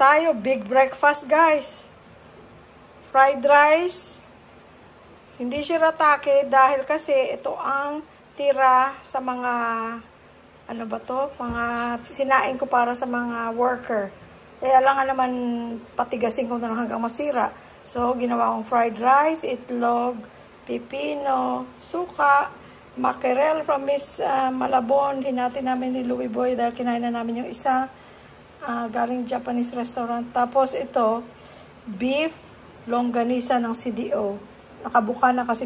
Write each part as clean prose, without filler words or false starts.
tayo. Big breakfast, guys. Fried rice. Hindi shirataki dahil kasi ito ang tira sa mga, ano ba to? Mga sinain ko para sa mga worker. Kaya lang naman patigasin ko na lang hanggang masira. So, ginawa kong fried rice, itlog, pipino, suka, mackerel from Miss Malabon. Hinati namin ni Louie Boy dahil kinain na namin yung isa. Galing Japanese restaurant. Tapos ito, beef longganisa ng CDO. Nakabuka na kasi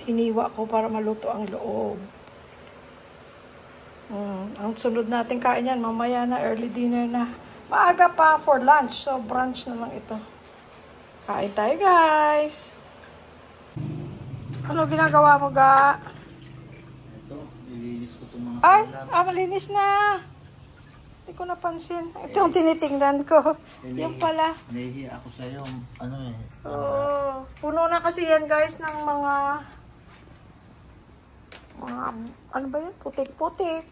hiniwa ko para maluto ang loob. Ang sunod natin kain yan, mamaya na, early dinner na. Maaga pa for lunch, so brunch na lang ito. Kain tayo, guys. Ano ginagawa mo, ga? Ito, nilinis ko itong mga Ay, malinis na. Hindi ko napansin. Ito yung tinitingnan ko. Yung pala. Nahihiya ako sa'yo. Ano eh. Oh, puno na kasi yan, guys, ng mga ano ba yan? Putik-putik.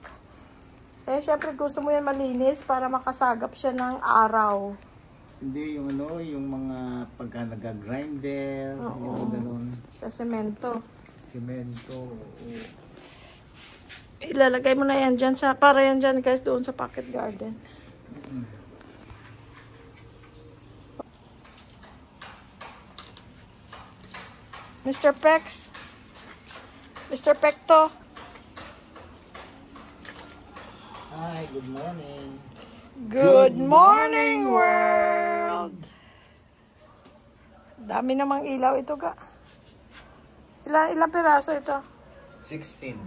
Eh, syempre gusto mo yan malinis para makasagap siya ng araw. Hindi, yung ano, yung mga pagka nag-grinder, yung gano'n. Sa semento. Semento. Ilalagay mo na yan dyan para yan dyan, guys, doon sa pocket garden. Mr. Pex. Mr. Pecto. Hi, good morning. Good morning, world! Dami namang ilaw ito, ka. Ilang piraso ito? 16.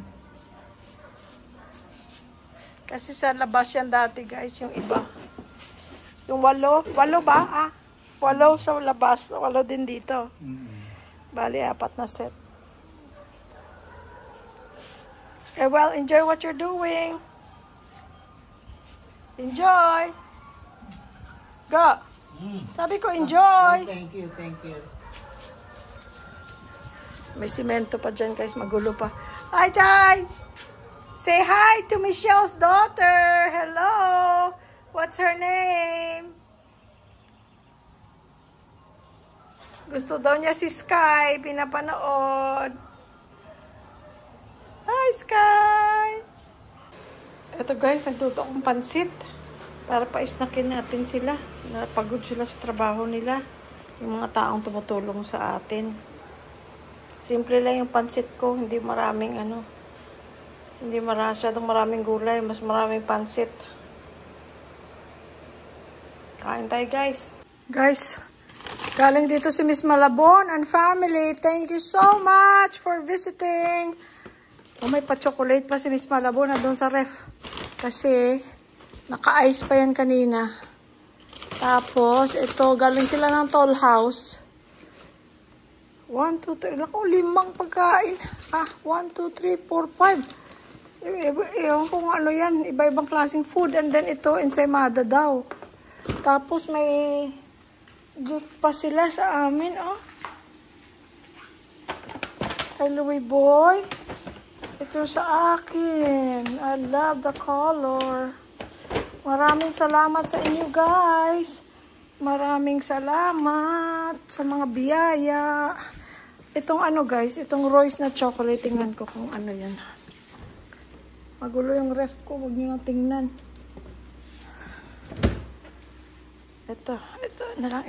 Kasi sa labas yan dati, guys, yung iba. Yung 8 ba? 8 sa labas, 8 din dito. Bali, 4 na set. Eh, well, enjoy what you're doing. Enjoy. Go. Sabi ko, enjoy. Thank you, thank you. May simento pa dyan, guys. Magulo pa. Hi, Jai! Say hi to Michelle's daughter. Hello. What's her name? Gusto daw niya si Sky. Pinapanood. Hi, Sky! Ito, guys, nagluto akong pansit. Para paisnakin natin sila. Napagod sila sa trabaho nila. Yung mga taong tumutulong sa atin. Simple lang yung pansit ko. Hindi maraming hindi masyadong maraming gulay. Mas maraming pansit. Kain tayo, guys. Guys, galing dito si Miss Malabon and family. Thank you so much for visiting. Oh, may pa-chocolate pa si Miss Malabon na doon sa ref. Kasi, naka-ice pa yan kanina. Tapos, ito, galing sila ng Toll House. 1, 2, 3. Naku, 5 pagkain. 1, 2, 3, 4, 5. Ewan kung ano yan. Iba-ibang klaseng food. And then, ito, ensaymada daw. Tapos, may gift pa sila sa amin, oh. Kay Louie Boy. Ito sa akin. I love the color. Maraming salamat sa inyo, guys. Maraming salamat sa mga biyaya. Itong guys, itong Royce na chocolate. Tingnan ko kung ano yan. Magulo yung ref ko. Huwag nyo nang tingnan. Ito na lang.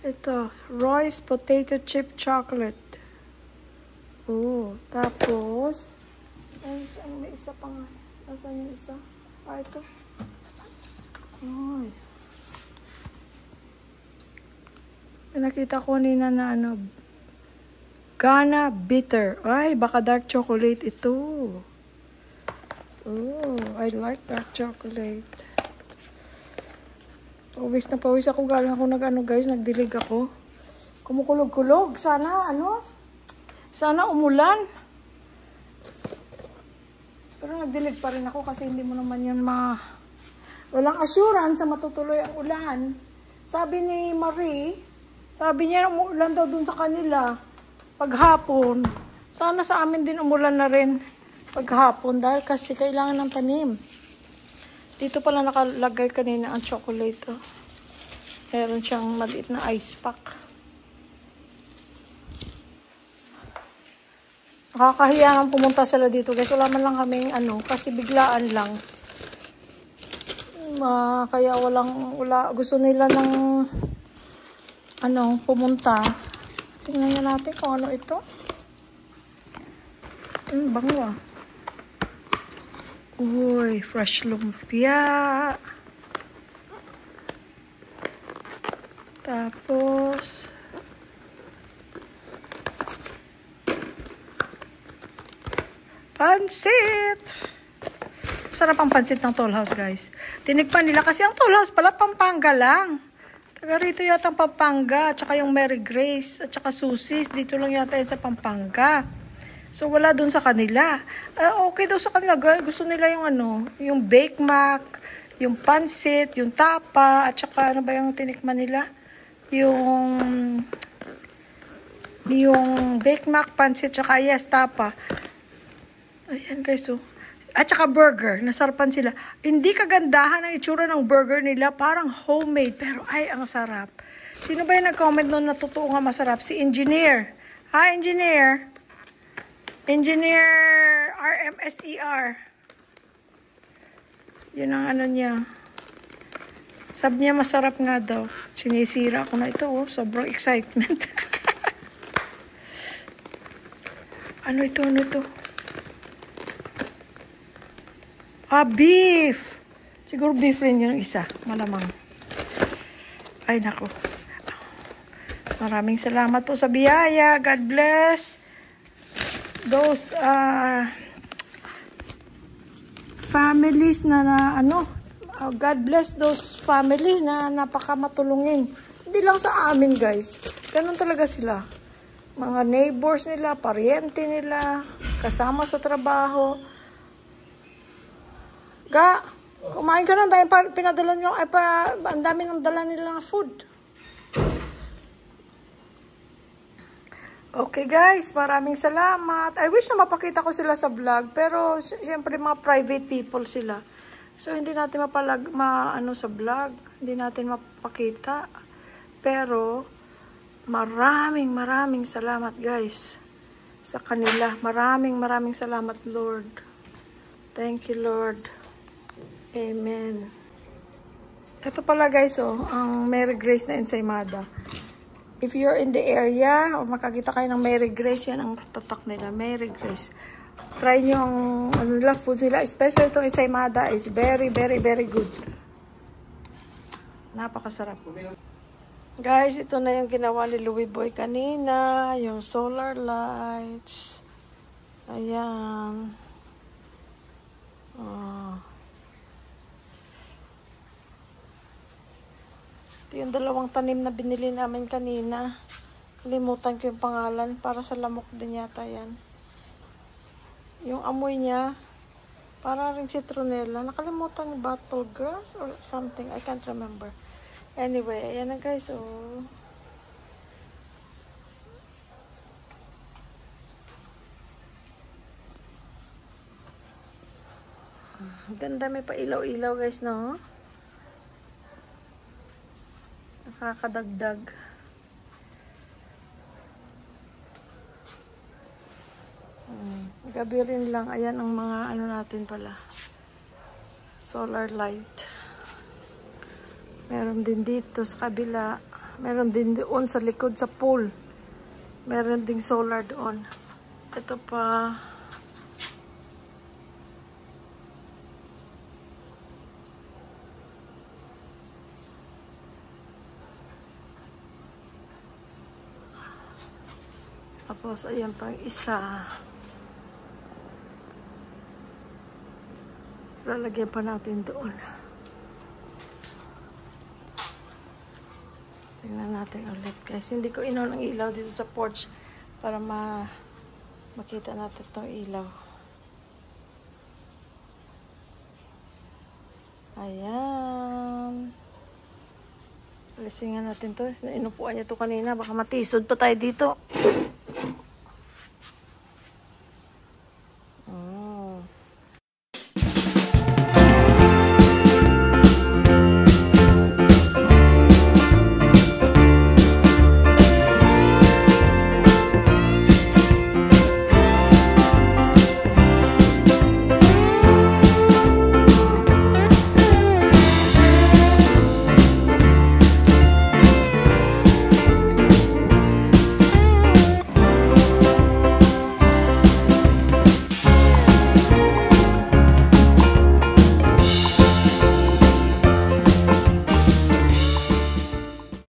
Ito, Royce Potato Chip Chocolate. Oh, tapos, may isa pa nga. Nasaan yung isa? Ito. Ay. Nakita ko nina na Ghana Bitter. Ay, baka dark chocolate ito. Oh, I like dark chocolate. Pawis na pawis ako. Galing ako guys, nagdilig ako. Kumukulog-kulog. Sana, sana umulan. Pero nagdilig pa rin ako kasi hindi mo naman yun walang assurance sa matutuloy ang ulan. Sabi ni Marie, sabi niya umuulan daw dun sa kanila paghapon. Sana sa amin din umulan na rin paghapon dahil kasi kailangan ng tanim. Dito pala nakalagay kanina ang chocolate. Oh. Meron siyang maliit na ice pack. Nakakahiya nang pumunta sila dito guys. Wala man lang kaming kasi biglaan lang. Kaya gusto nila ng pumunta. Tingnan nga natin kung ano ito. Bango ah. Uy, fresh lumpia. Tapos pansit. Sarap ang pansit ng Toll House, guys. Tinikpan nila kasi ang Toll House pala Pampanga lang. Taga rito yata ang Pampanga, at saka yung Mary Grace, at saka Susie's. Dito lang yata yan sa Pampanga. So, wala dun sa kanila. Okay daw sa kanila. Gusto nila yung yung Bake Mac, yung pansit, yung tapa, at saka ano ba yung tinikman nila? Yung Bake Mac, pansit, at saka yes, tapa. Ayan guys, so. At saka burger, nasarapan sila. Hindi kagandahan ang itsura ng burger nila, parang homemade, pero ay, ang sarap. Sino ba yung nag-comment nun na totoo nga masarap? Si Engineer. Hi, Engineer. Engineer RMSER. Yun ang niya. Sabi niya masarap nga daw. Sinisira ko na ito, oh. Sobrang excitement. Ano ito? Beef. Siguro beef rin yung isa. Malamang. Ay, nako. Maraming salamat po sa biyaya. God bless those families God bless those family na napakamatulungin. Hindi lang sa amin, guys. Ganun talaga sila. Mga neighbors nila, paryente nila, kasama sa trabaho. Kumain ka na dahil pinadala nyo, ang dami ng dala nila ng food. Okay guys, maraming salamat. I wish na mapakita ko sila sa vlog, pero siyempre mga private people sila. So hindi natin sa vlog, hindi natin mapakita. Pero maraming salamat guys sa kanila. Maraming salamat, Lord. Thank you, Lord. Amen. Ito pala guys, ang Mary Grace na ensaymada. If you're in the area, o makakita kayo ng Mary Grace, yan ang tatak nila, Mary Grace. Try nyo ang foods nila, especially itong ensaymada is very good. Napakasarap. Guys, ito na yung ginawa ni Louie Boy kanina, yung solar lights. Ayan. Ito yung dalawang tanim na binili namin kanina. Kalimutan ko yung pangalan. Para sa lamok din yata yan. Yung amoy niya, para rin citronella. Nakalimutan yung bottle grass or something. I can't remember. Anyway, ayan na guys. Ganda, may pa ilaw-ilaw guys, no? Nakakadagdag. Gabi rin lang. Ayan ang mga natin pala. Solar light. Meron din dito sa kabila. Meron din doon sa likod sa pool. Meron ding solar doon. Ito pa. Tapos, ayan pang isa. Lalagyan pa natin doon. Tingnan natin ulit guys. Hindi ko inon ang ilaw dito sa porch para makita natin itong ilaw. Ayan. Alisingan natin to. Inupuan niya to kanina. Baka matisod pa tayo dito.